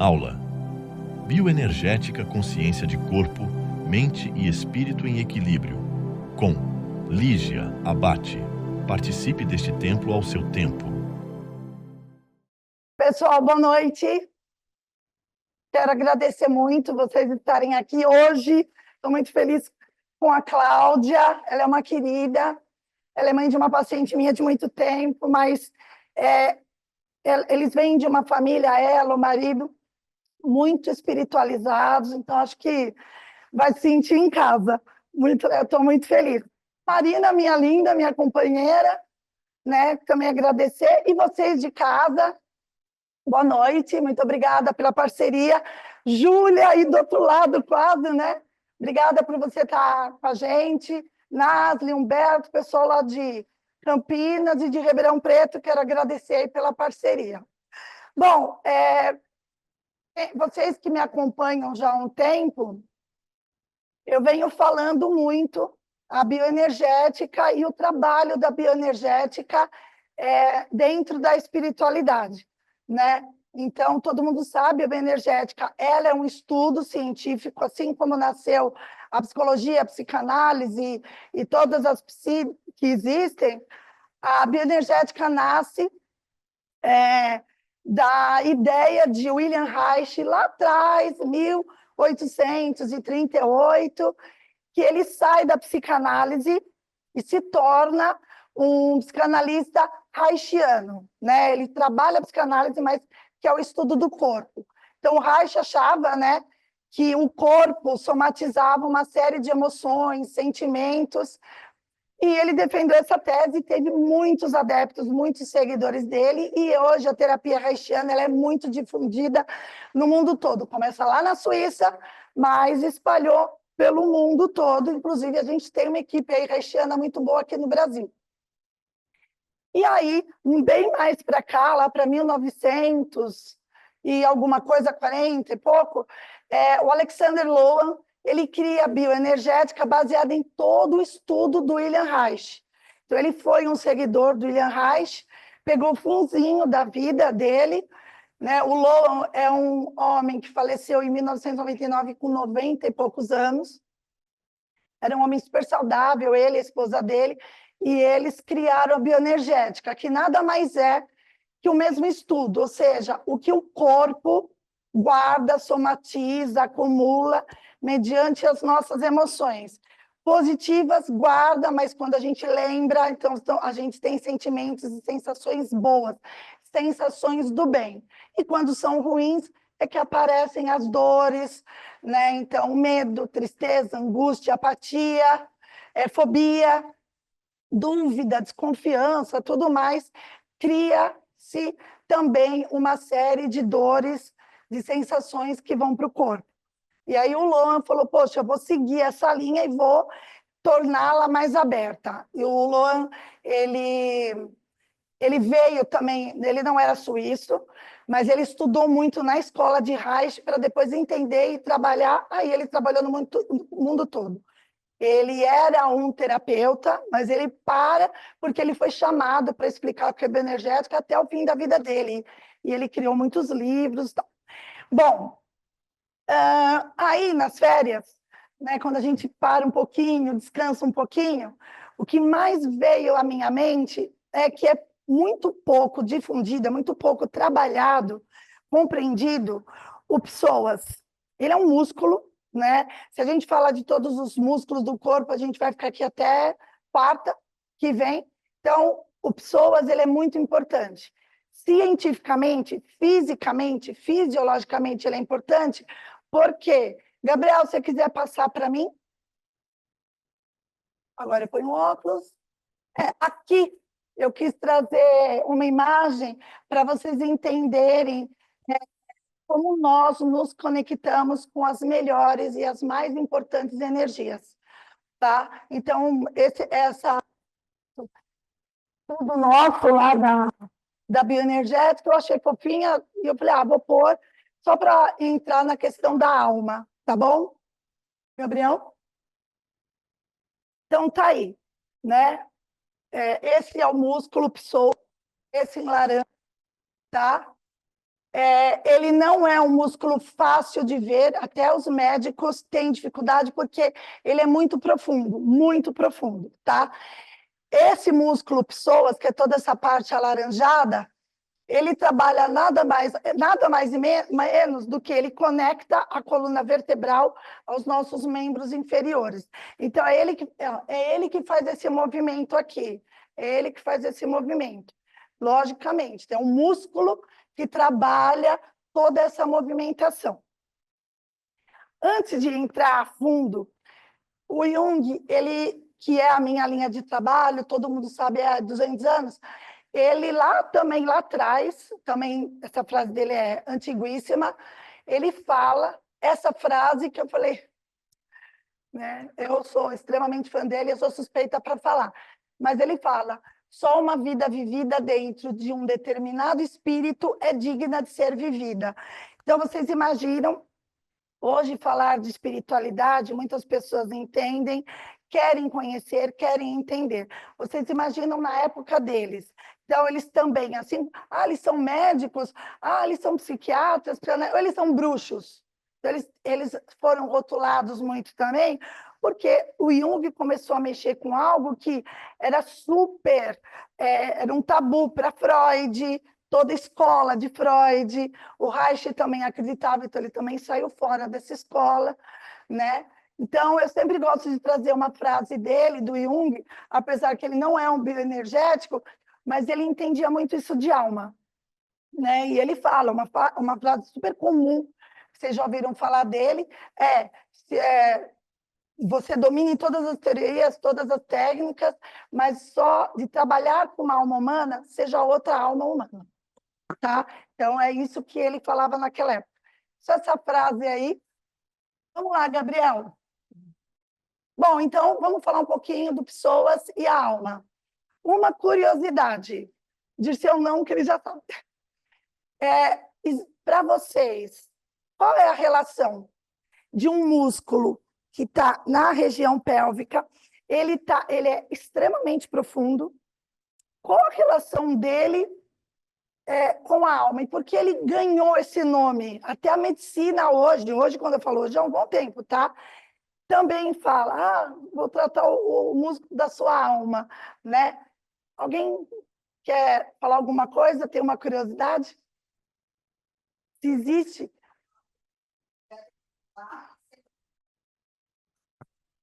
Aula: Bioenergética, consciência de corpo, mente e espírito em equilíbrio. Com Lígia Abate. Participe deste templo ao seu tempo. Pessoal, boa noite. Quero agradecer muito vocês estarem aqui hoje. Estou muito feliz com a Cláudia. Ela é uma querida. Ela é mãe de uma paciente minha de muito tempo, mas eles vêm de uma família, ela, o marido, muito espiritualizados. Então, acho que vai se sentir em casa. Eu estou muito feliz. Marina, minha linda, minha companheira, né? Também agradecer. E vocês de casa, boa noite, muito obrigada pela parceria. Júlia, aí do outro lado quase, né? Obrigada por você estar com a gente. Nasli, Humberto, pessoal lá de Campinas e de Ribeirão Preto, quero agradecer aí pela parceria. Bom, vocês que me acompanham já há um tempo, eu venho falando muito a bioenergética e o trabalho da bioenergética dentro da espiritualidade, né? Então, todo mundo sabe, a bioenergética, ela é um estudo científico, assim como nasceu a psicologia, a psicanálise e todas as psi que existem, a bioenergética nasce da ideia de William Reich, lá atrás, 1838, que ele sai da psicanálise e se torna um psicanalista reichiano, né? Ele trabalha a psicanálise, mas que é o estudo do corpo. Então, o Reich achava, né, que o corpo somatizava uma série de emoções, sentimentos, e ele defendeu essa tese e teve muitos adeptos, muitos seguidores dele, e hoje a terapia reichiana ela é muito difundida no mundo todo. Começa lá na Suíça, mas espalhou pelo mundo todo, inclusive a gente tem uma equipe aí reichiana muito boa aqui no Brasil. E aí, bem mais para cá, lá para 1900 e alguma coisa, 40 e pouco, o Alexander Lowen, ele cria a bioenergética baseada em todo o estudo do William Reich. Então, ele foi um seguidor do William Reich, pegou o funzinho da vida dele, né? O Lowen é um homem que faleceu em 1999 com 90 e poucos anos, era um homem super saudável, ele e a esposa dele, e eles criaram a bioenergética, que nada mais é que o mesmo estudo, ou seja, o que o corpo guarda, somatiza, acumula, mediante as nossas emoções. Positivas, guarda, mas quando a gente lembra, então a gente tem sentimentos e sensações boas, sensações do bem. E quando são ruins, é que aparecem as dores, né? Então, medo, tristeza, angústia, apatia, fobia, dúvida, desconfiança, tudo mais, cria-se também uma série de dores, de sensações que vão para o corpo. E aí o Lowen falou, poxa, eu vou seguir essa linha e vou torná-la mais aberta. E o Lowen, ele veio também, ele não era suíço, mas ele estudou muito na escola de Reich para depois entender e trabalhar, aí ele trabalhou no mundo todo. Ele era um terapeuta, mas ele porque ele foi chamado para explicar o que é bioenergética até o fim da vida dele. E ele criou muitos livros. Bom, aí nas férias, né, quando a gente para um pouquinho, descansa um pouquinho, o que mais veio à minha mente é que é muito pouco difundido, é muito pouco trabalhado, compreendido o psoas. Ele é um músculo, né? Se a gente falar de todos os músculos do corpo, a gente vai ficar aqui até quarta que vem. Então, o psoas ele é muito importante. Cientificamente, fisicamente, fisiologicamente, ele é importante. Por quê? Gabriel, se você quiser passar para mim. Agora eu ponho um óculos. Aqui eu quis trazer uma imagem para vocês entenderem como nós nos conectamos com as melhores e as mais importantes energias, tá? Então, tudo nosso lá da bioenergética, eu achei fofinha, e eu falei, vou pôr só para entrar na questão da alma, tá bom? Gabriel? Então, tá aí, né? Esse é o músculo psoas, esse em laranja, tá? Ele não é um músculo fácil de ver, até os médicos têm dificuldade, porque ele é muito profundo, tá? Esse músculo psoas, que é toda essa parte alaranjada, ele trabalha nada mais e menos do que ele conecta a coluna vertebral aos nossos membros inferiores. Então, é ele que faz esse movimento aqui, é ele que faz esse movimento, logicamente. Tem um músculo que trabalha toda essa movimentação. Antes de entrar a fundo, o Jung, ele, que é a minha linha de trabalho, todo mundo sabe, há 200 anos, ele lá atrás, também essa frase dele é antiguíssima, ele fala essa frase que eu falei, né? Eu sou extremamente fã dele, eu sou suspeita para falar, mas ele fala: só uma vida vivida dentro de um determinado espírito é digna de ser vivida. Então, vocês imaginam, hoje falar de espiritualidade, muitas pessoas entendem, querem conhecer, querem entender. Vocês imaginam na época deles. Então, eles também, assim, eles são médicos, eles são psiquiatras, eles são bruxos. Eles foram rotulados muito também, porque o Jung começou a mexer com algo que era era um tabu para Freud, toda a escola de Freud, o Reich também acreditava, então ele também saiu fora dessa escola, né? Então, eu sempre gosto de trazer uma frase dele, do Jung, apesar que ele não é um bioenergético, mas ele entendia muito isso de alma, né? E ele fala, uma frase super comum, vocês já ouviram falar dele, você domine todas as teorias, todas as técnicas, mas só de trabalhar com uma alma humana, seja outra alma humana. Tá? Então, é isso que ele falava naquela época. Só essa frase aí. Vamos lá, Gabriel. Bom, então, vamos falar um pouquinho do Pessoas e a alma. Uma curiosidade, disse ou não, que ele já sabe. Para vocês, qual é a relação de um músculo que está na região pélvica? Ele é extremamente profundo. Qual a relação dele com a alma? E por que ele ganhou esse nome? Até a medicina hoje, quando eu falo hoje, é um bom tempo, tá? Também fala, vou tratar o músculo da sua alma, né? Alguém quer falar alguma coisa? Tem uma curiosidade? Se existe?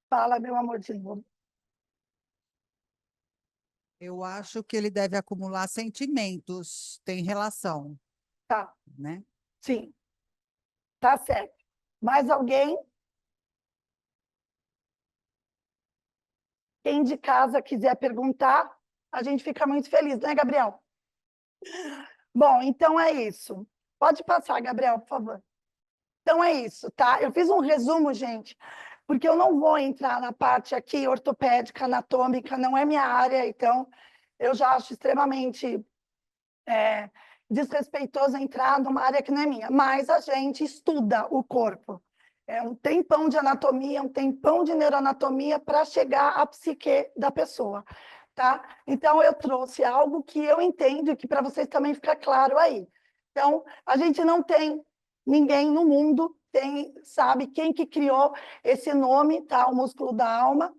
Fala, meu amorzinho. Eu acho que ele deve acumular sentimentos, tem relação, Tá, né? sim, tá certo. Mais alguém? Quem de casa quiser perguntar, a gente fica muito feliz, né, Gabriel? Bom, então é isso. Pode passar, Gabriel, por favor. Então é isso, tá? Eu fiz um resumo, gente, porque eu não vou entrar na parte aqui ortopédica, anatômica, não é minha área, então eu já acho extremamente desrespeitoso entrar numa área que não é minha. Mas a gente estuda o corpo. É um tempão de anatomia, um tempão de neuroanatomia para chegar à psique da pessoa, tá? Então, eu trouxe algo que eu entendo e que para vocês também fica claro aí. Então, a gente não tem ninguém no mundo sabe quem que criou esse nome, tá? O músculo da alma,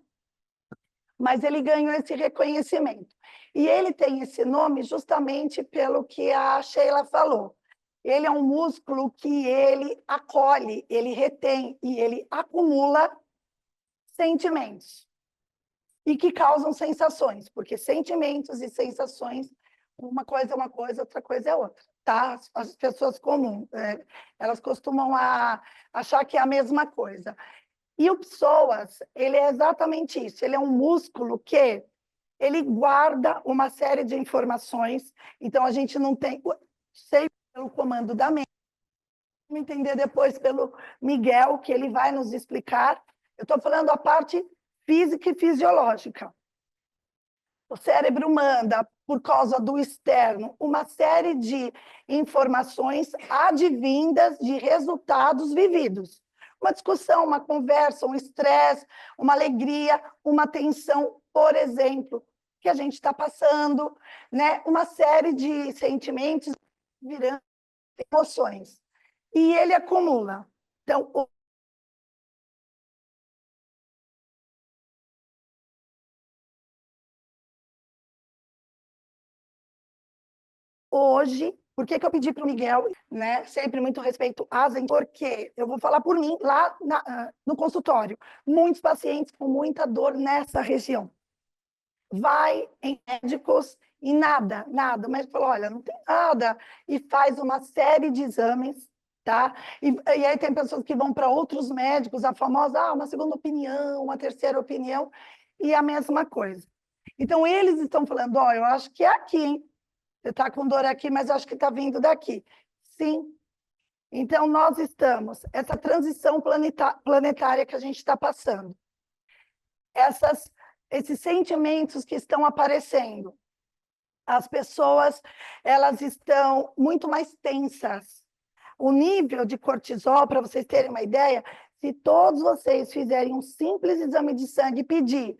mas ele ganhou esse reconhecimento. E ele tem esse nome justamente pelo que a Sheila falou. Ele é um músculo que ele acolhe, ele retém e ele acumula sentimentos e que causam sensações, porque sentimentos e sensações, uma coisa é uma coisa, outra coisa é outra, tá? As pessoas comuns, elas costumam achar que é a mesma coisa. E o psoas, ele é exatamente isso, ele é um músculo que ele guarda uma série de informações, então a gente não tem, sei pelo comando da mente, vamos entender depois pelo Miguel, que ele vai nos explicar. Eu estou falando a parte física e fisiológica. O cérebro manda, por causa do externo, uma série de informações advindas de resultados vividos. Uma discussão, uma conversa, um estresse, uma alegria, uma tensão, por exemplo, que a gente está passando, né? Uma série de sentimentos virando emoções. E ele acumula. Então, hoje, por que eu pedi para o Miguel, né? Sempre muito respeito às, porque eu vou falar por mim lá no consultório. Muitos pacientes com muita dor nessa região. Vai em médicos e nada. O médico falou, olha, não tem nada. E faz uma série de exames, tá? E aí tem pessoas que vão para outros médicos, a famosa, uma segunda opinião, uma terceira opinião, e a mesma coisa. Então, eles estão falando, eu acho que é aqui, hein? Você está com dor aqui, mas acho que está vindo daqui. Sim. Então, nós estamos, essa transição planetária que a gente está passando, esses sentimentos que estão aparecendo, as pessoas, elas estão muito mais tensas. O nível de cortisol, para vocês terem uma ideia, se todos vocês fizerem um simples exame de sangue e pedir,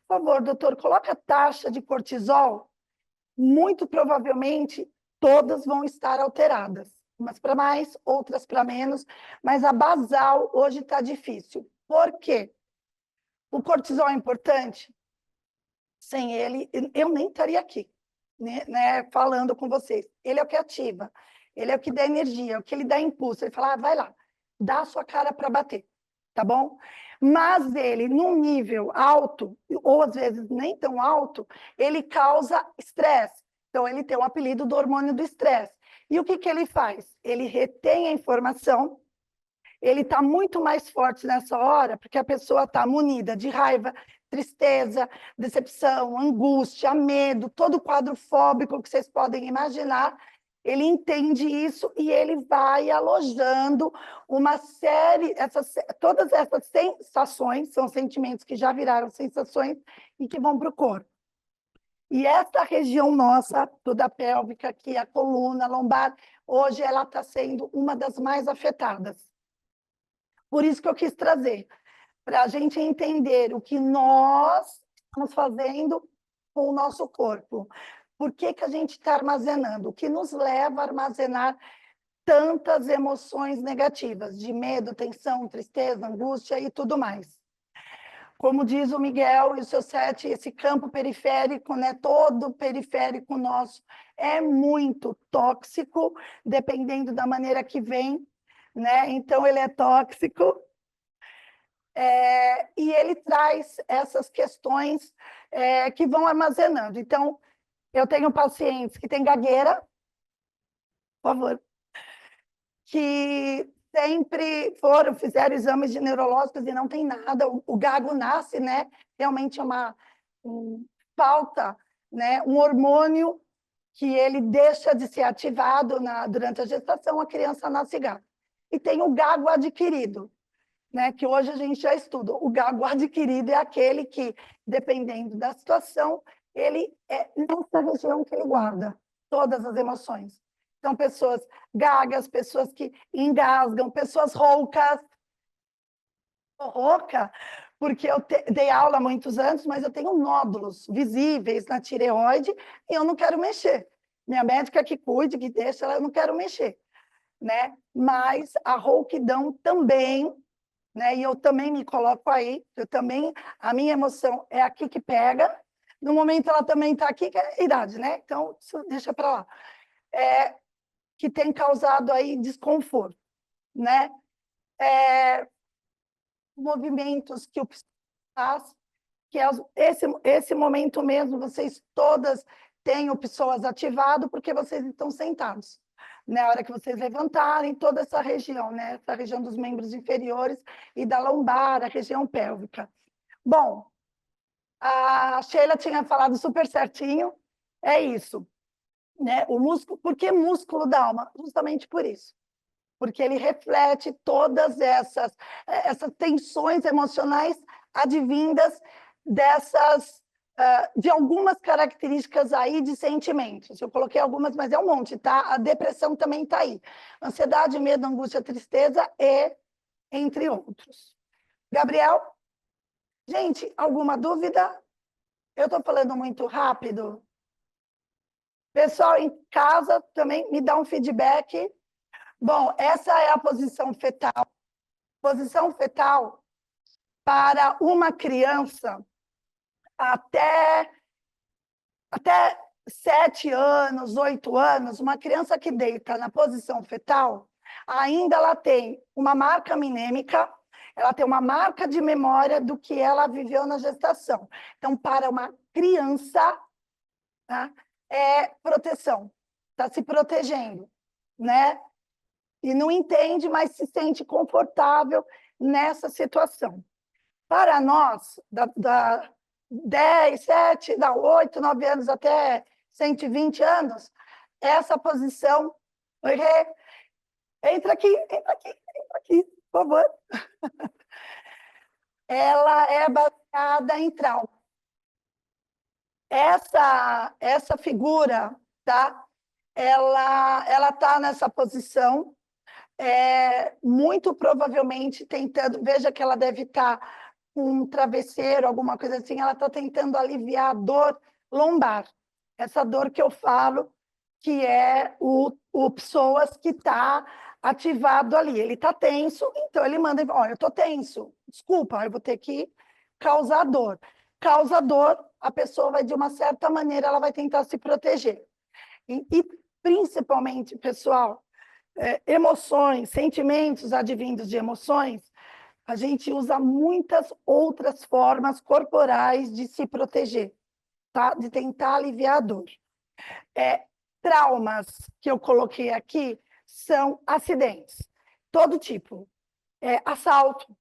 por favor, doutor, coloca a taxa de cortisol, muito provavelmente todas vão estar alteradas. Umas para mais, outras para menos, mas a basal hoje está difícil. Por quê? O cortisol é importante? Sem ele, eu nem estaria aqui, né, falando com vocês. Ele é o que ativa, ele é o que dá energia, é o que ele dá impulso. Ele fala, vai lá, dá a sua cara para bater, tá bom? Mas ele, num nível alto, ou às vezes nem tão alto, ele causa estresse. Então, ele tem o apelido do hormônio do estresse. E o que ele faz? Ele retém a informação, ele está muito mais forte nessa hora, porque a pessoa está munida de raiva, tristeza, decepção, angústia, medo, todo o quadro fóbico que vocês podem imaginar, ele entende isso e ele vai alojando uma série, todas essas sensações, são sentimentos que já viraram sensações e que vão para o corpo. E essa região nossa, toda pélvica, aqui, a coluna, a lombar, hoje ela está sendo uma das mais afetadas. Por isso que eu quis trazer, para a gente entender o que nós estamos fazendo com o nosso corpo. Por que a gente está armazenando? O que nos leva a armazenar tantas emoções negativas, de medo, tensão, tristeza, angústia e tudo mais. Como diz o Miguel e o seu Sete, esse campo periférico, né, todo periférico nosso, é muito tóxico, dependendo da maneira que vem, né? Então, ele é tóxico, e ele traz essas questões que vão armazenando. Então, eu tenho pacientes que têm gagueira, por favor, que sempre fizeram exames de neurológicos e não tem nada, o gago nasce, né? Realmente é uma falta, né? Um hormônio que ele deixa de ser ativado durante a gestação, a criança nasce gaga. E tem o gago adquirido, né? Que hoje a gente já estuda. O gago adquirido é aquele que, dependendo da situação, ele é nessa região que ele guarda todas as emoções. Então, pessoas gagas, pessoas que engasgam, pessoas roucas. Rouca, porque eu dei aula há muitos anos, mas eu tenho nódulos visíveis na tireoide e eu não quero mexer. Minha médica que cuide, que deixa, eu não quero mexer, né? Mas a rouquidão também, né? E eu também me coloco aí, a minha emoção é aqui que pega, no momento ela também está aqui, que é a idade, né? Então, isso deixa para lá. Que tem causado aí desconforto, né? Movimentos que o faz, que é esse momento mesmo, vocês todas têm o pessoas ativado, porque vocês estão sentados. Na hora que vocês levantarem, toda essa região, né? Essa região dos membros inferiores e da lombar, a região pélvica. Bom, a Sheila tinha falado super certinho, é isso. Né? O músculo, por que músculo da alma? Justamente por isso. Porque ele reflete todas essas tensões emocionais advindas de algumas características aí de sentimentos. Eu coloquei algumas, mas é um monte, tá? A depressão também está aí. Ansiedade, medo, angústia, tristeza e entre outros. Gabriel? Gente, alguma dúvida? Eu estou falando muito rápido? Pessoal, em casa também me dá um feedback. Bom, essa é a posição fetal. Posição fetal para uma criança até 7 anos, 8 anos, uma criança que deita na posição fetal, ainda ela tem uma marca minêmica, ela tem uma marca de memória do que ela viveu na gestação. Então, para uma criança, tá, é proteção, está se protegendo, né? E não entende, mas se sente confortável nessa situação. Para nós, da 10, 7, da 8, 9 anos até 120 anos, essa posição... Entra aqui, por favor. Ela é baseada em trauma. Essa figura, tá? Ela está nessa posição, muito provavelmente tentando... Veja que ela deve estar com um travesseiro, alguma coisa assim, ela está tentando aliviar a dor lombar. Essa dor que eu falo, que é o psoas que está ativado ali. Ele está tenso, então ele manda, olha, eu estou tenso, desculpa, eu vou ter que causar dor. Causa dor, a pessoa vai, de uma certa maneira, ela vai tentar se proteger. E principalmente, pessoal, emoções, sentimentos advindos de emoções, a gente usa muitas outras formas corporais de se proteger, tá? De tentar aliviar a dor. Traumas que eu coloquei aqui são acidentes, todo tipo. Assalto,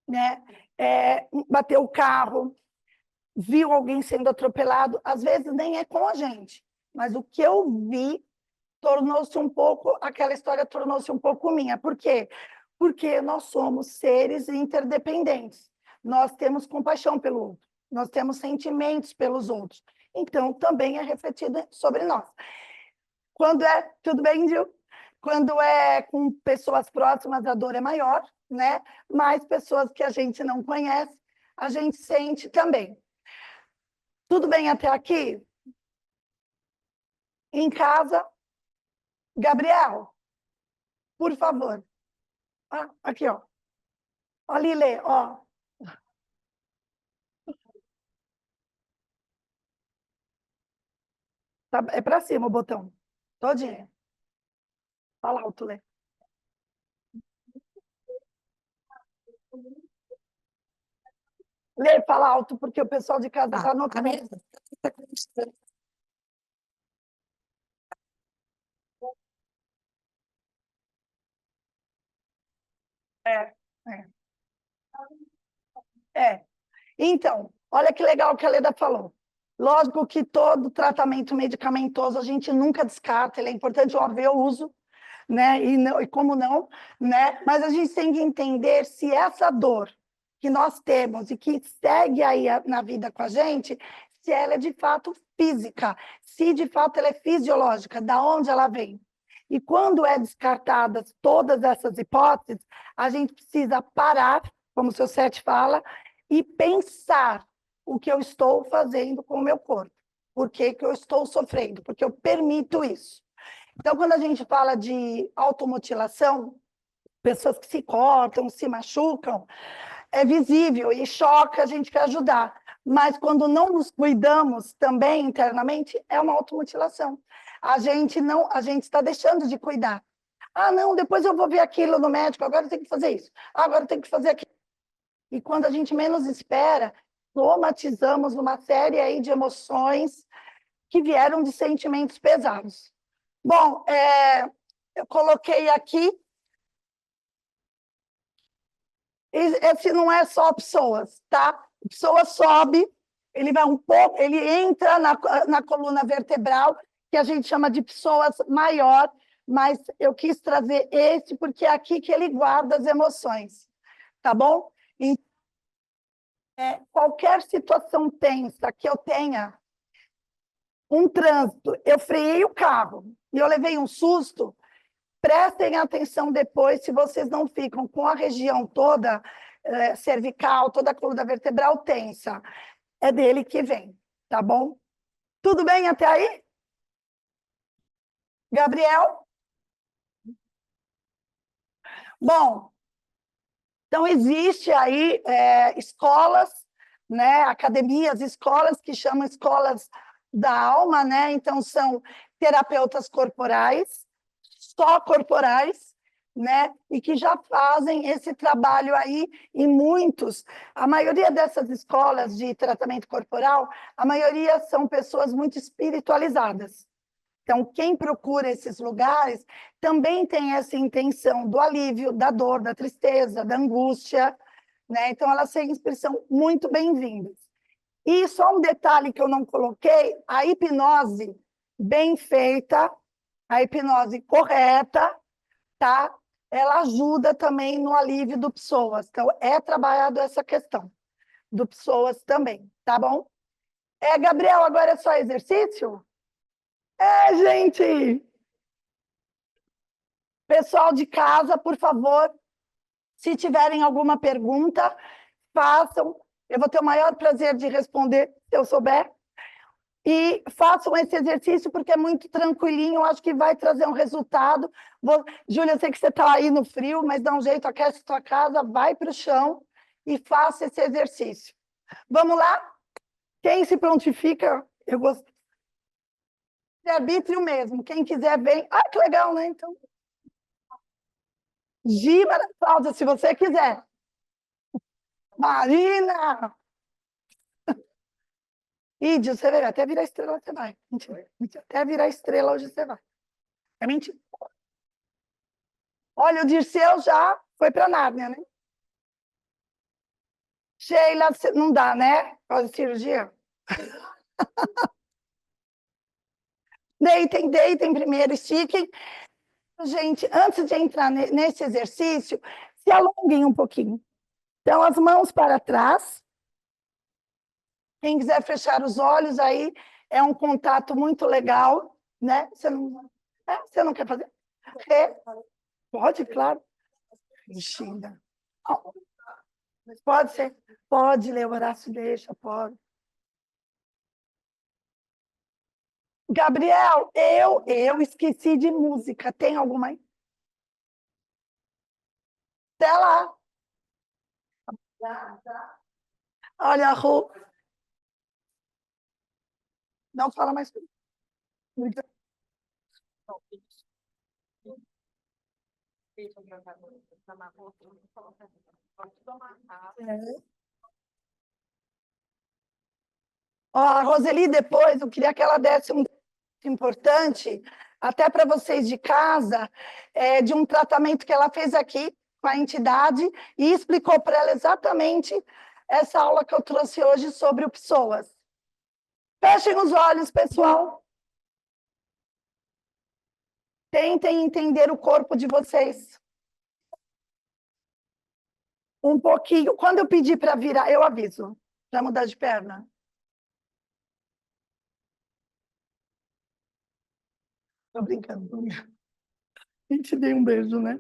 né? Bater o carro, viu alguém sendo atropelado, às vezes nem é com a gente, mas o que eu vi tornou-se um pouco, aquela história tornou-se um pouco minha. Por quê? Porque nós somos seres interdependentes. Nós temos compaixão pelo outro, nós temos sentimentos pelos outros. Então, também é refletido sobre nós. Quando tudo bem, Gil? Quando é com pessoas próximas, a dor é maior, né? Mas pessoas que a gente não conhece, a gente sente também. Tudo bem até aqui? Em casa, Gabriel, por favor. Aqui, ó. Ó, Lile, ó. É para cima o botão. Todinho. Fala alto, Lê. Lê, fala alto, porque o pessoal de casa está anotando. É, é. Então, olha que legal que a Leda falou. Lógico que todo tratamento medicamentoso a gente nunca descarta, ele é importante haver o uso, né? E como não, né? Mas a gente tem que entender se essa dor que nós temos e que segue aí na vida com a gente, se ela é de fato física, se de fato ela é fisiológica, da onde ela vem. E quando é descartadas todas essas hipóteses, a gente precisa parar, como o seu Sete fala, e pensar o que eu estou fazendo com o meu corpo. Por que que eu estou sofrendo? Porque eu permito isso. Então, quando a gente fala de automutilação, pessoas que se cortam, se machucam, é visível e choca, a gente quer ajudar. Mas quando não nos cuidamos também internamente, é uma automutilação. A gente está deixando de cuidar. Ah, não, depois eu vou ver aquilo no médico, agora eu tenho que fazer isso, agora eu tenho que fazer aquilo. E quando a gente menos espera, somatizamos uma série aí de emoções que vieram de sentimentos pesados. Bom, eu coloquei aqui, esse não é só pessoas, tá? Pessoa sobe, ele vai um pouco, ele entra na coluna vertebral, que a gente chama de pessoas maior, mas eu quis trazer esse porque é aqui que ele guarda as emoções, tá bom? Então, qualquer situação tensa que eu tenha, um trânsito, eu freiei o carro e eu levei um susto, prestem atenção depois se vocês não ficam com a região toda cervical, toda a coluna vertebral tensa. É dele que vem, tá bom? Tudo bem até aí? Gabriel? Bom, então existe aí escolas, né, academias, escolas que chamam escolas da alma, né? Então são terapeutas corporais, só corporais, né? E que já fazem esse trabalho aí e muitos, a maioria dessas escolas de tratamento corporal, a maioria são pessoas muito espiritualizadas. Então, quem procura esses lugares também tem essa intenção do alívio, da dor, da tristeza, da angústia, né? Então, elas sempre são muito bem-vindas. E só um detalhe que eu não coloquei, a hipnose bem feita, a hipnose correta, tá? Ela ajuda também no alívio do psoas. Então, é trabalhado essa questão do psoas também, tá bom? Gabriel, agora é só exercício? Gente! Pessoal de casa, por favor, se tiverem alguma pergunta, façam. Eu vou ter o maior prazer de responder, se eu souber. E façam esse exercício, porque é muito tranquilinho, eu acho que vai trazer um resultado. Júlia, eu sei que você está aí no frio, mas dá um jeito, aquece sua casa, vai para o chão e faça esse exercício. Vamos lá? Quem se prontifica, eu gosto. De arbítrio mesmo, quem quiser, vem. Ah, que legal, né? Então, Giba, Cláudia, se você quiser. Marina! Ídio, você vai até virar estrela, você vai. Mentira. Mentira. Até virar estrela hoje você vai. É mentira. Olha, o Dirceu já foi para Nárnia, né? Sheila, não dá, né? Faz cirurgia. Deitem primeiro, estiquem. Gente, antes de entrar nesse exercício, se alonguem um pouquinho. Então, as mãos para trás. Quem quiser fechar os olhos aí, é um contato muito legal, né? Você não quer fazer? Pode, claro. Xinga. Pode ser. Pode ler o Horácio, deixa, pode. Gabriel, eu esqueci de música. Tem alguma aí? Até lá. Olha, Ru. Não fala mais comigo. É. Ó, a Roseli, depois, eu queria que ela desse um importante, até para vocês de casa, de um tratamento que ela fez aqui com a entidade e explicou para ela exatamente essa aula que eu trouxe hoje sobre o PSOAS. Fechem os olhos, pessoal. Tentem entender o corpo de vocês. Um pouquinho. Quando eu pedir para virar, eu aviso. Para mudar de perna. Tô brincando. E te dei um beijo, né?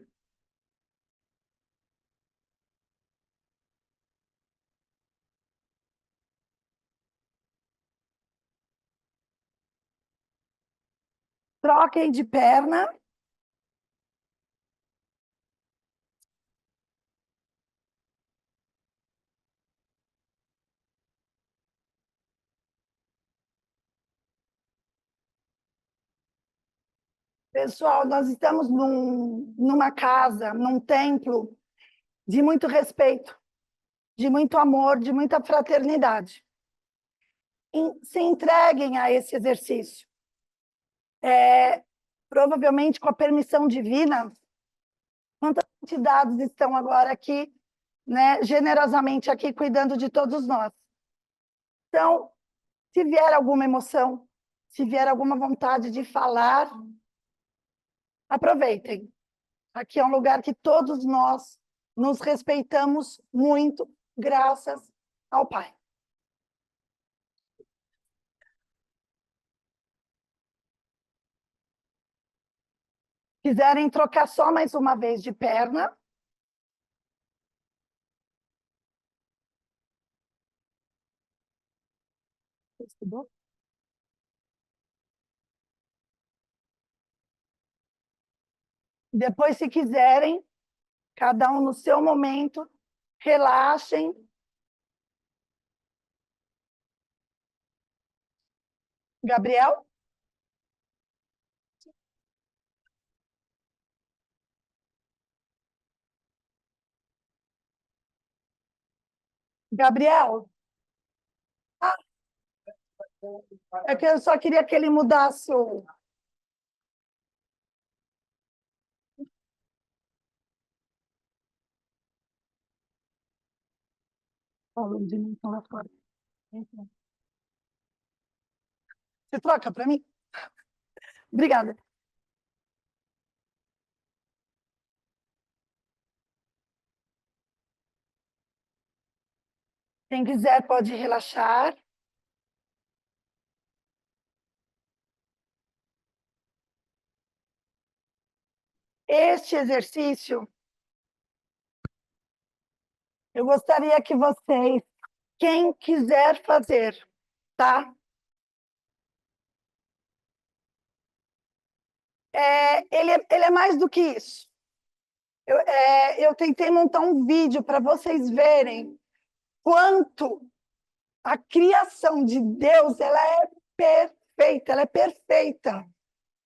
Troquem de perna. Pessoal, nós estamos numa casa, num templo de muito respeito, de muito amor, de muita fraternidade. Se entreguem a esse exercício. Provavelmente, com a permissão divina, quantas entidades estão agora aqui, né, generosamente aqui, cuidando de todos nós. Então, se vier alguma emoção, se vier alguma vontade de falar, aproveitem. Aqui é um lugar que todos nós nos respeitamos muito, graças ao Pai. Quiserem trocar só mais uma vez de perna. Depois, se quiserem, Cada um no seu momento, relaxem. Gabriel? Gabriel? Ah, é que eu só queria que ele mudasse o... Você troca para mim? Obrigada. Quem quiser pode relaxar. Este exercício, eu gostaria que vocês, quem quiser fazer, tá? Ele é mais do que isso. Eu tentei montar um vídeo para vocês verem quanto a criação de Deus ela é perfeita, ela é perfeita.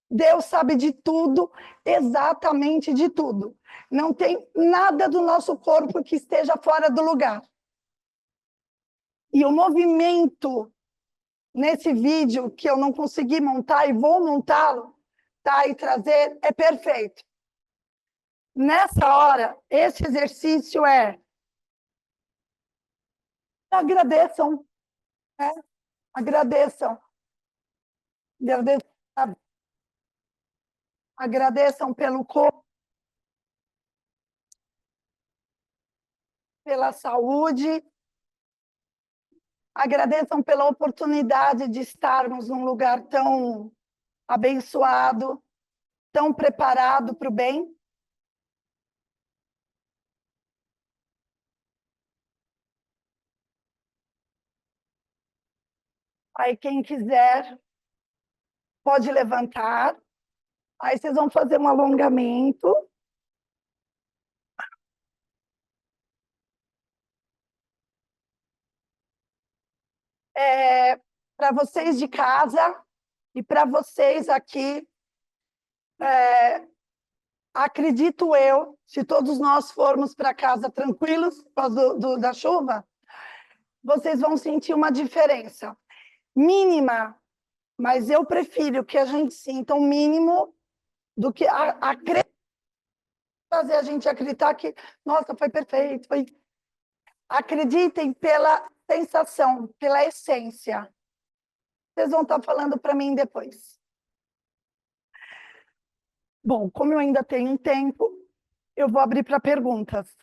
Deus sabe de tudo, exatamente de tudo. Não tem nada do nosso corpo que esteja fora do lugar. E o movimento nesse vídeo, que eu não consegui montar e vou montá-lo, tá? E trazer, é perfeito. Nessa hora, esse exercício é... Agradeçam, né? Agradeçam. Agradeçam pelo corpo, pela saúde, agradeçam pela oportunidade de estarmos num lugar tão abençoado, tão preparado para o bem. Aí, quem quiser, pode levantar. Aí, vocês vão fazer um alongamento. Para vocês de casa e para vocês aqui, acredito eu, se todos nós formos para casa tranquilos por causa da chuva, vocês vão sentir uma diferença mínima, mas eu prefiro que a gente sinta um mínimo do que fazer a gente acreditar que, nossa, foi perfeito. Acreditem pela sensação, pela essência. Vocês vão estar falando para mim depois. Bom, como eu ainda tenho um tempo, eu vou abrir para perguntas,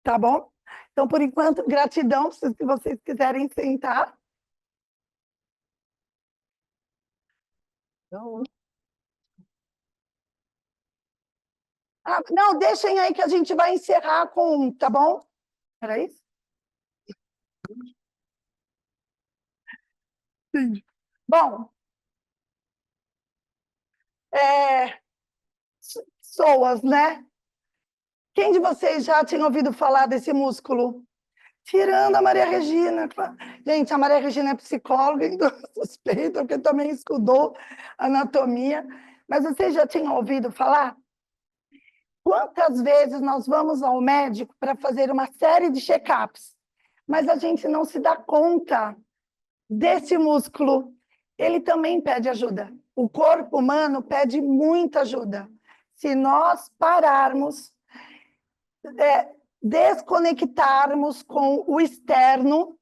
tá bom? Então, por enquanto, gratidão, se vocês quiserem sentar. Não, deixem aí que a gente vai encerrar com um, tá bom? Era isso? Sim. Bom, pessoas, né? Quem de vocês já tinha ouvido falar desse músculo? Tirando a Maria Regina. Gente, a Maria Regina é psicóloga, então suspeita, porque também estudou anatomia. Mas vocês já tinham ouvido falar? Quantas vezes nós vamos ao médico para fazer uma série de check-ups, mas a gente não se dá conta desse músculo? Ele também pede ajuda. O corpo humano pede muita ajuda. Se nós pararmos, desconectarmos com o externo,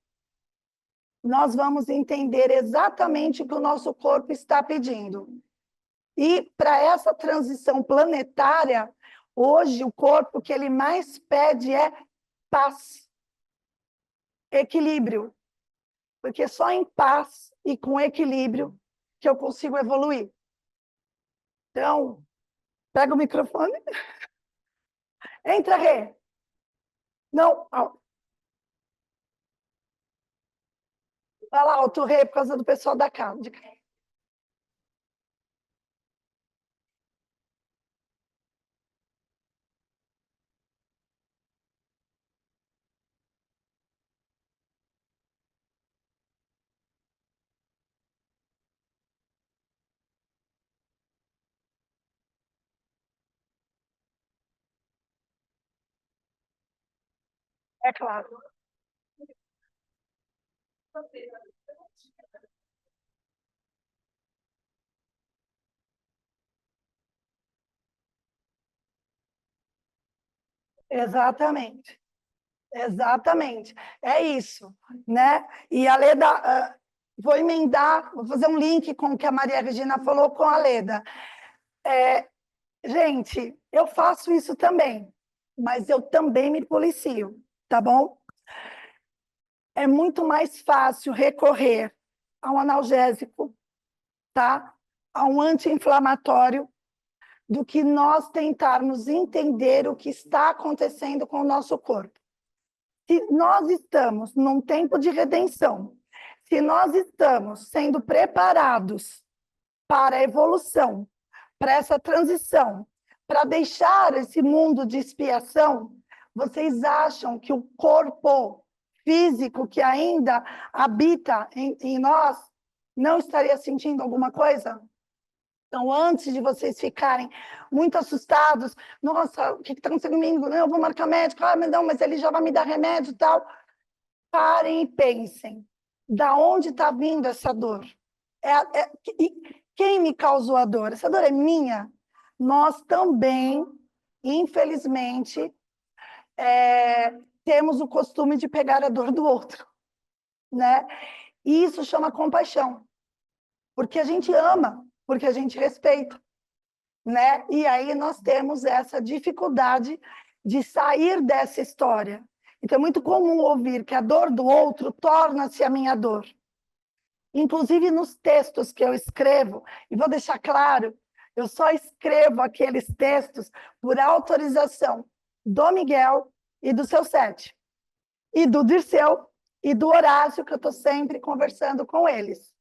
nós vamos entender exatamente o que o nosso corpo está pedindo. E para essa transição planetária, hoje o corpo que ele mais pede é paz, equilíbrio, porque só em paz e com equilíbrio que eu consigo evoluir. Então, pega o microfone. Entra, Rê. Não, fala alto, Rê, por causa do pessoal da casa. É claro. Exatamente. Exatamente. É isso, né? E a Leda, vou emendar, vou fazer um link com o que a Maria Regina falou com a Leda. Gente, eu faço isso também, mas eu também me policio, tá bom? É muito mais fácil recorrer a um analgésico, tá? A um anti-inflamatório, do que nós tentarmos entender o que está acontecendo com o nosso corpo. Se nós estamos num tempo de redenção, se nós estamos sendo preparados para a evolução, para essa transição, para deixar esse mundo de expiação, vocês acham que o corpo físico que ainda habita em nós não estaria sentindo alguma coisa? Então, antes de vocês ficarem muito assustados, nossa, o que está acontecendo comigo? Eu vou marcar médico, mas não, mas ele já vai me dar remédio e tal. Parem e pensem, da onde está vindo essa dor? Quem me causou a dor? Essa dor é minha? Nós também, infelizmente, temos o costume de pegar a dor do outro, né? E isso chama compaixão, porque a gente ama, porque a gente respeita, né? E aí nós temos essa dificuldade de sair dessa história. Então, é muito comum ouvir que a dor do outro torna-se a minha dor. Inclusive, nos textos que eu escrevo, e vou deixar claro, eu só escrevo aqueles textos por autorização do Miguel e do seu Sete, e do Dirceu, e do Horácio, que eu estou sempre conversando com eles.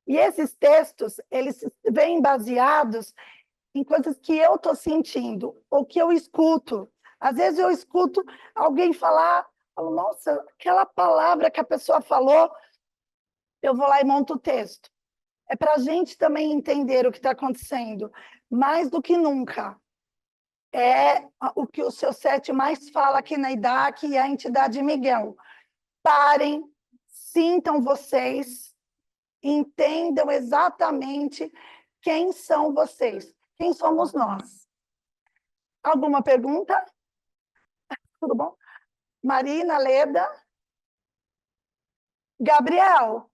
E esses textos, eles vêm baseados em coisas que eu estou sentindo, ou que eu escuto. Às vezes eu escuto alguém falar, falo, nossa, aquela palavra que a pessoa falou, eu vou lá e monto o texto. É para a gente também entender o que está acontecendo, mais do que nunca. É o que o seu Sete mais fala aqui na IDAC e a entidade Miguel. Parem, sintam vocês, entendam exatamente quem são vocês, quem somos nós. Alguma pergunta? Tudo bom? Marina, Leda? Gabriel?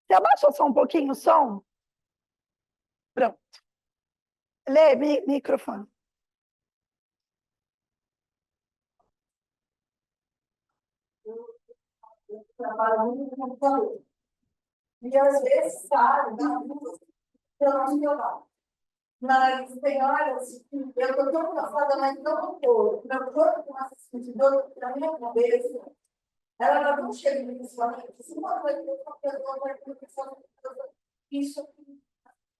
Você abaixa só um pouquinho o som? Pronto. Lê, microfone. Eu trabalho muito no computador. E às vezes sai da luz pela ansiedade. Mas tem horas que eu estou tão cansada, mas não estou. Meu corpo começa a sentir dor na minha cabeça. Ela está tão cheia de pensamento. Se uma coisa que eu estou pensando, vai pensar isso aqui.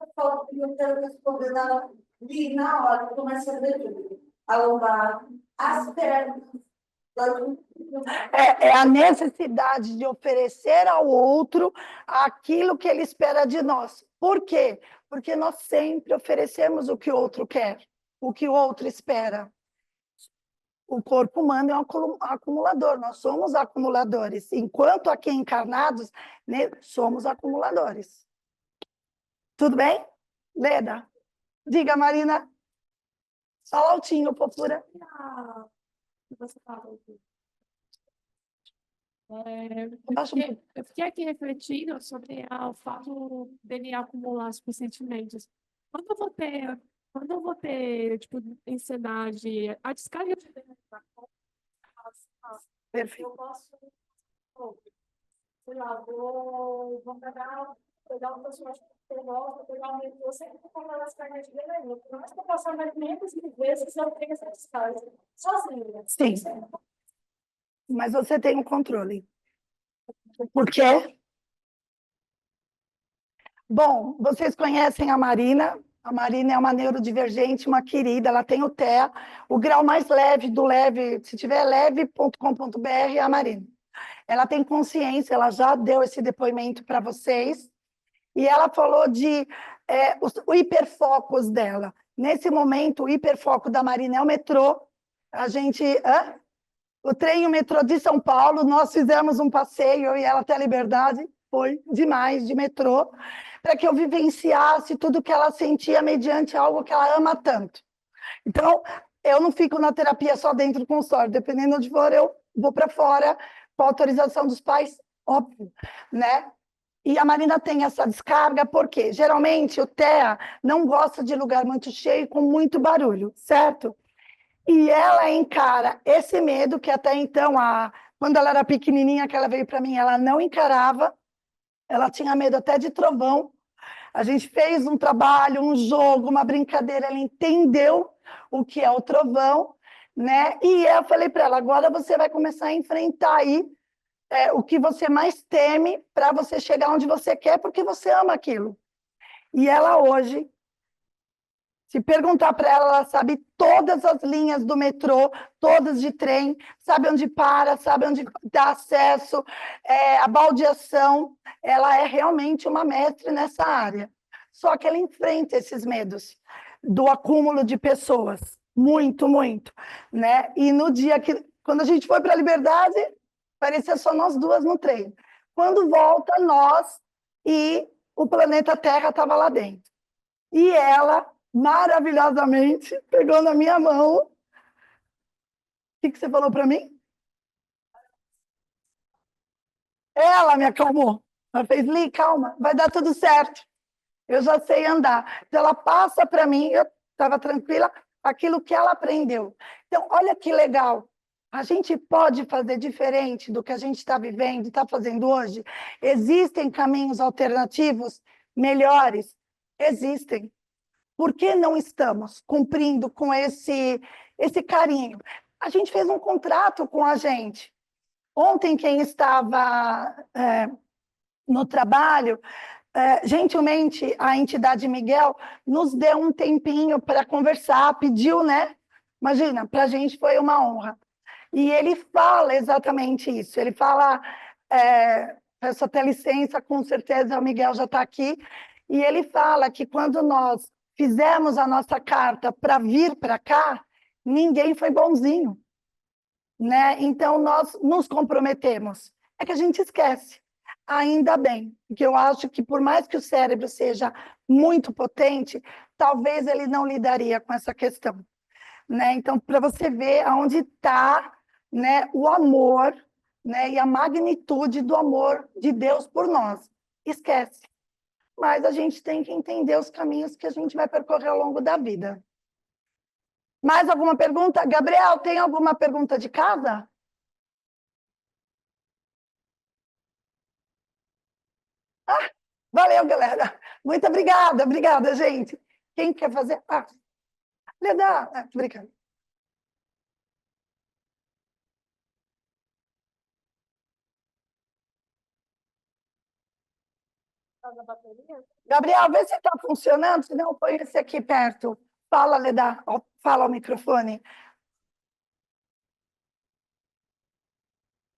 Eu falo que eu quero responder nela. E na hora eu começo a ver a lombar, as pernas. É a necessidade de oferecer ao outro aquilo que ele espera de nós. Por quê? Porque nós sempre oferecemos o que o outro quer, o que o outro espera. O corpo humano é um acumulador, nós somos acumuladores. Enquanto aqui encarnados, né, somos acumuladores. Tudo bem? Leda? Diga, Marina. Só altinho, fofura. Você falou aqui. Eu fiquei aqui refletindo sobre o fato dele acumular os sentimentos. Quando eu vou ter tipo, ansiedade, a descarga de Perfeito. eu posso, sei lá, vou pegar um personagem que eu gosto, pegar um metrô, sempre vou comprar as cargas de veneno. Por mais que eu passar mais 500 mil vezes, eu tenho essa descarga. Sozinha. Sim. Mas você tem o controle. Por quê? Bom, vocês conhecem a Marina. A Marina é uma neurodivergente, uma querida, ela tem o TEA. O grau mais leve do leve, se tiver leve.com.br, é a Marina. Ela tem consciência, ela já deu esse depoimento para vocês. E ela falou de o hiperfocus dela. Nesse momento, o hiperfoco da Marina é o metrô. A gente... o trem e o metrô de São Paulo, nós fizemos um passeio, eu e ela até a Liberdade, foi demais, de metrô, para que eu vivenciasse tudo que ela sentia mediante algo que ela ama tanto. Então, eu não fico na terapia só dentro do consultório, dependendo de onde for, eu vou para fora, com a autorização dos pais, óbvio, né? E a Marina tem essa descarga, porque geralmente o TEA não gosta de lugar muito cheio, com muito barulho, certo? E ela encara esse medo, que até então, quando ela era pequenininha, que ela veio para mim, ela não encarava, ela tinha medo até de trovão. A gente fez um trabalho, um jogo, uma brincadeira, ela entendeu o que é o trovão, né? E eu falei para ela, agora você vai começar a enfrentar aí o que você mais teme para você chegar onde você quer, porque você ama aquilo. E ela hoje, se perguntar para ela, ela sabe todas as linhas do metrô, todas de trem, sabe onde para, sabe onde dá acesso, a baldeação. Ela é realmente uma mestre nessa área. Só que ela enfrenta esses medos do acúmulo de pessoas, muito, muito, né? E no dia que, quando a gente foi para a Liberdade, parecia só nós duas no trem. Quando volta, nós e o planeta Terra estava lá dentro. E ela, maravilhosamente, pegou na minha mão. O que você falou para mim? Ela me acalmou. Ela fez, Li, calma, vai dar tudo certo. Eu já sei andar. Então, ela passa para mim, eu estava tranquila, aquilo que ela aprendeu. Então, olha que legal. A gente pode fazer diferente do que a gente está vivendo, está fazendo hoje? Existem caminhos alternativos melhores? Existem. Por que não estamos cumprindo com esse carinho? A gente fez um contrato com a gente. Ontem, quem estava no trabalho, gentilmente, a entidade Miguel nos deu um tempinho para conversar, pediu, né? Imagina, para a gente foi uma honra. E ele fala exatamente isso. Ele fala, peço até licença, com certeza o Miguel já está aqui, e ele fala que quando nós fizemos a nossa carta para vir para cá, ninguém foi bonzinho, né? Então, nós nos comprometemos. É que a gente esquece. Ainda bem, porque eu acho que, por mais que o cérebro seja muito potente, talvez ele não lidaria com essa questão, né? Então, para você ver aonde está, né, o amor, né, e a magnitude do amor de Deus por nós. Esquece. Mas a gente tem que entender os caminhos que a gente vai percorrer ao longo da vida. Mais alguma pergunta? Gabriel, tem alguma pergunta de casa? Ah, valeu, galera. Muito obrigada, gente. Quem quer fazer? Leda, obrigada. Gabriel, vê se está funcionando, senão eu ponho esse aqui perto. Fala, Leda, fala ao microfone.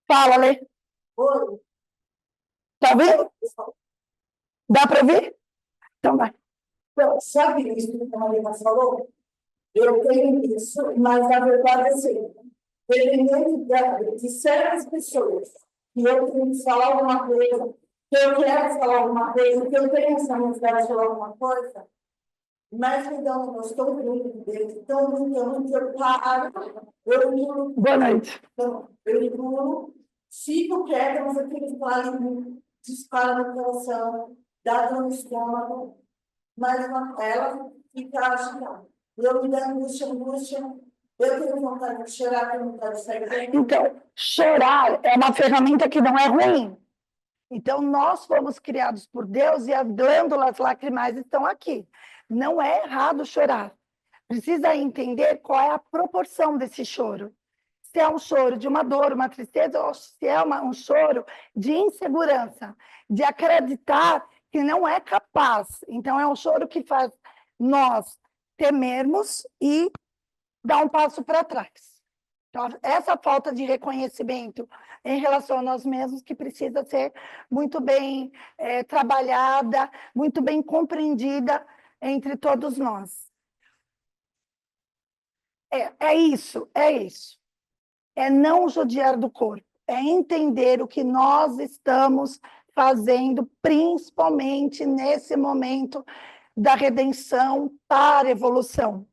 Fala, Lê. Oi. Tá ouvindo? Dá para ouvir? Então vai. Então, sabe isso que a Marina falou? Eu tenho isso, mas na verdade, assim, dependendo de certas pessoas, que eu tenho que falar alguma coisa, que eu quero falar alguma coisa, que eu tenho essa necessidade de falar alguma coisa, mas me dão um gosto tão grande dele, tão muito, que eu paro, eu engolo. Boa noite. Então, eu engolo, fico quieta, mas eu tenho que falar, dispara no coração, dá dor no estômago, mas ela fica agitando. Eu me dá angústia, eu tenho vontade de chorar, tenho vontade de sair. Então, chorar é uma ferramenta que não é ruim. Então, nós fomos criados por Deus e as glândulas lacrimais estão aqui. Não é errado chorar. Precisa entender qual é a proporção desse choro. Se é um choro de uma dor, uma tristeza, ou se é um choro de insegurança, de acreditar que não é capaz. Então, é um choro que faz nós temermos e dar um passo para trás. Então, essa falta de reconhecimento em relação a nós mesmos que precisa ser muito bem trabalhada, muito bem compreendida entre todos nós. É isso, é isso. é não judiar do corpo, é entender o que nós estamos fazendo, principalmente nesse momento da redenção para a evolução,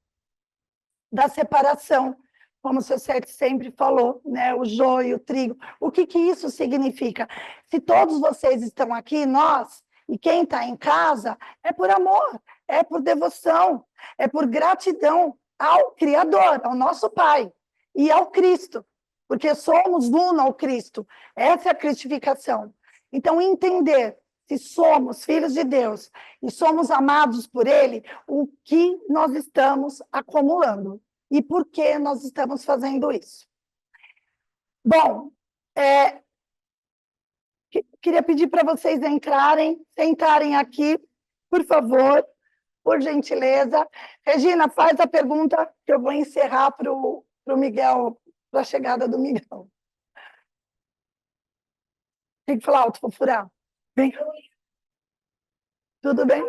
da separação, como o seu Sete sempre falou, né? O joio e o trigo. O que isso significa? Se todos vocês estão aqui, nós, e quem está em casa, é por amor, é por devoção, é por gratidão ao Criador, ao nosso Pai, e ao Cristo, porque somos uno ao Cristo. Essa é a cristificação. Então, entender se somos filhos de Deus e somos amados por Ele, o que nós estamos acumulando e por que nós estamos fazendo isso. Bom, queria pedir para vocês sentarem aqui, por favor, por gentileza. Regina, faz a pergunta que eu vou encerrar para o Miguel, para a chegada do Miguel. Tem que falar alto, vou furar. Vem. Tudo bem?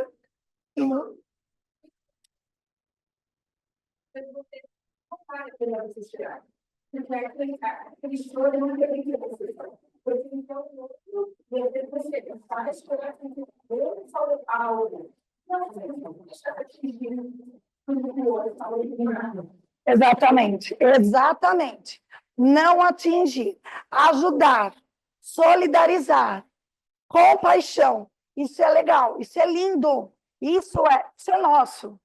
Exatamente, exatamente. Não atingir, ajudar, solidarizar, compaixão. Isso é legal, isso é lindo, isso é nosso.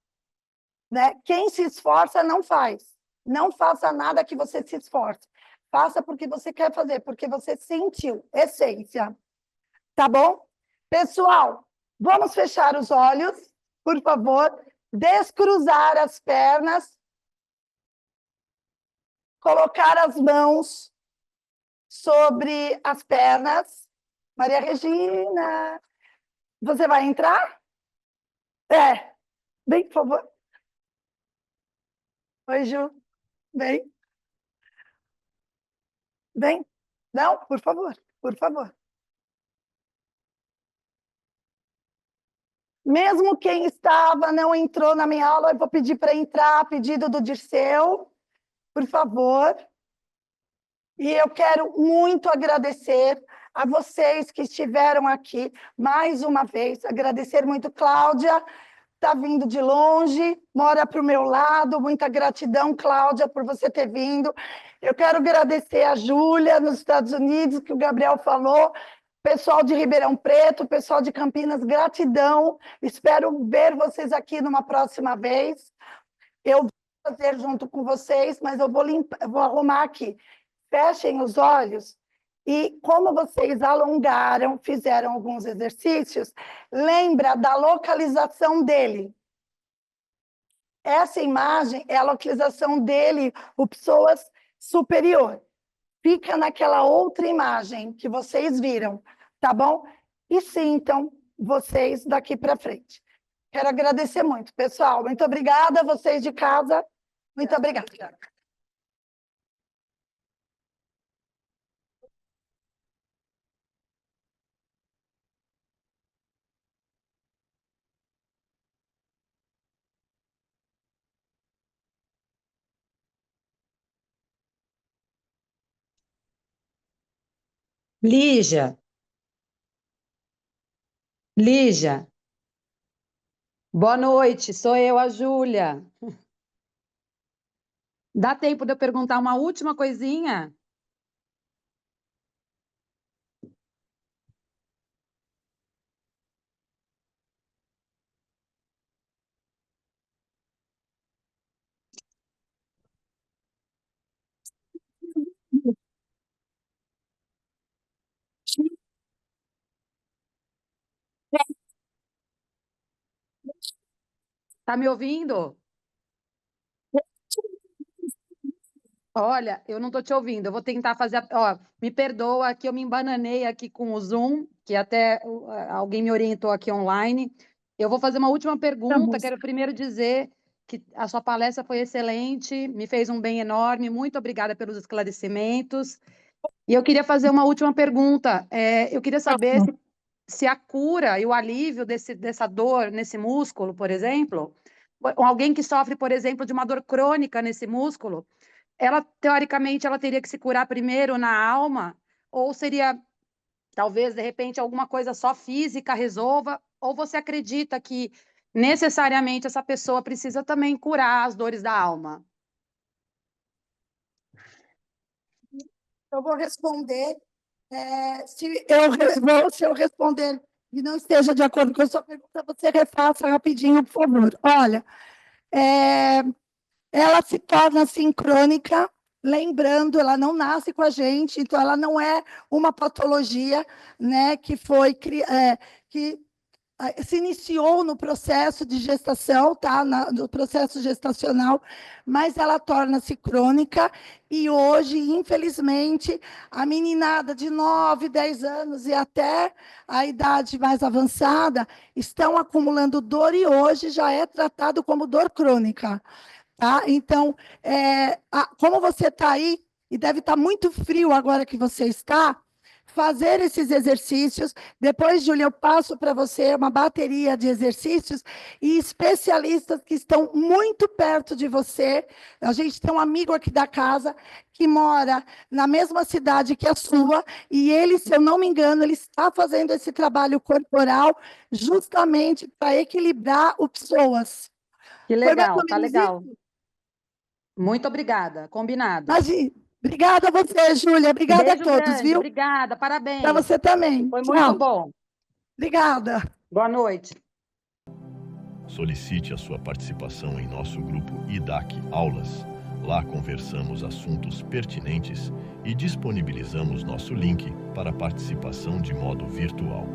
Né? Quem se esforça não faz. Não faça nada que você se esforce. Faça porque você quer fazer, porque você sentiu essência. Tá bom? Pessoal, vamos fechar os olhos, por favor. Descruzar as pernas. Colocar as mãos sobre as pernas. Maria Regina, você vai entrar? Vem, por favor. Oi, Ju. Vem. Vem. Não, por favor, por favor. Mesmo quem estava, não entrou na minha aula, eu vou pedir para entrar, pedido do Dirceu, por favor. E eu quero muito agradecer a vocês que estiveram aqui, mais uma vez, agradecer muito, Cláudia, está vindo de longe, mora para o meu lado, muita gratidão, Cláudia, por você ter vindo. Eu quero agradecer a Júlia, nos Estados Unidos, que o Gabriel falou, pessoal de Ribeirão Preto, pessoal de Campinas, gratidão, espero ver vocês aqui numa próxima vez. Eu vou fazer junto com vocês, mas eu vou arrumar aqui. Fechem os olhos. E como vocês alongaram, fizeram alguns exercícios, lembra da localização dele. Essa imagem é a localização dele, o psoas superior. Fica naquela outra imagem que vocês viram, tá bom? E sintam vocês daqui para frente. Quero agradecer muito, pessoal. Muito obrigada, vocês de casa. Muito obrigada. Lígia, boa noite, sou eu, a Júlia. Dá tempo de eu perguntar uma última coisinha? Tá me ouvindo? Olha, eu não estou te ouvindo, eu vou tentar fazer... Ó, me perdoa que eu me embananei aqui com o Zoom, que até alguém me orientou aqui online. Eu vou fazer uma última pergunta, quero primeiro dizer que a sua palestra foi excelente, me fez um bem enorme, muito obrigada pelos esclarecimentos. E eu queria fazer uma última pergunta, eu queria saber se a cura e o alívio dessa dor nesse músculo, por exemplo, alguém que sofre, por exemplo, de uma dor crônica nesse músculo, ela, teoricamente, ela teria que se curar primeiro na alma, ou seria, talvez, de repente, alguma coisa só física resolva, ou você acredita que necessariamente essa pessoa precisa também curar as dores da alma? Eu vou responder. Se eu responder e não esteja de acordo com a sua pergunta, você refaça rapidinho, por favor. Olha, ela se torna sincrônica, lembrando, ela não nasce com a gente, então ela não é uma patologia, né, que se iniciou no processo de gestação, tá? No processo gestacional, mas ela torna-se crônica e hoje, infelizmente, a meninada de 9, 10 anos e até a idade mais avançada estão acumulando dor e hoje já é tratado como dor crônica. Tá? Então, como você está aí, e deve estar muito frio agora que você está, fazer esses exercícios. Depois, Júlia, eu passo para você uma bateria de exercícios e especialistas que estão muito perto de você. A gente tem um amigo aqui da casa que mora na mesma cidade que a sua, e ele, se eu não me engano, ele está fazendo esse trabalho corporal justamente para equilibrar o psoas. Que legal, tá menos legal. isso? Muito obrigada, combinado. Imagina. Obrigada a você, Júlia. Obrigada Beijo a todos, grande, viu? obrigada, parabéns. Para você também. Foi Tchau. muito bom. Obrigada. Boa noite. Solicite a sua participação em nosso grupo IDAC Aulas. Lá conversamos assuntos pertinentes e disponibilizamos nosso link para participação de modo virtual.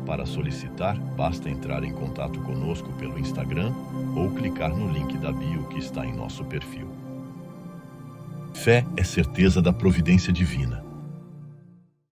Para solicitar, basta entrar em contato conosco pelo Instagram ou clicar no link da bio que está em nosso perfil. Fé é certeza da providência divina.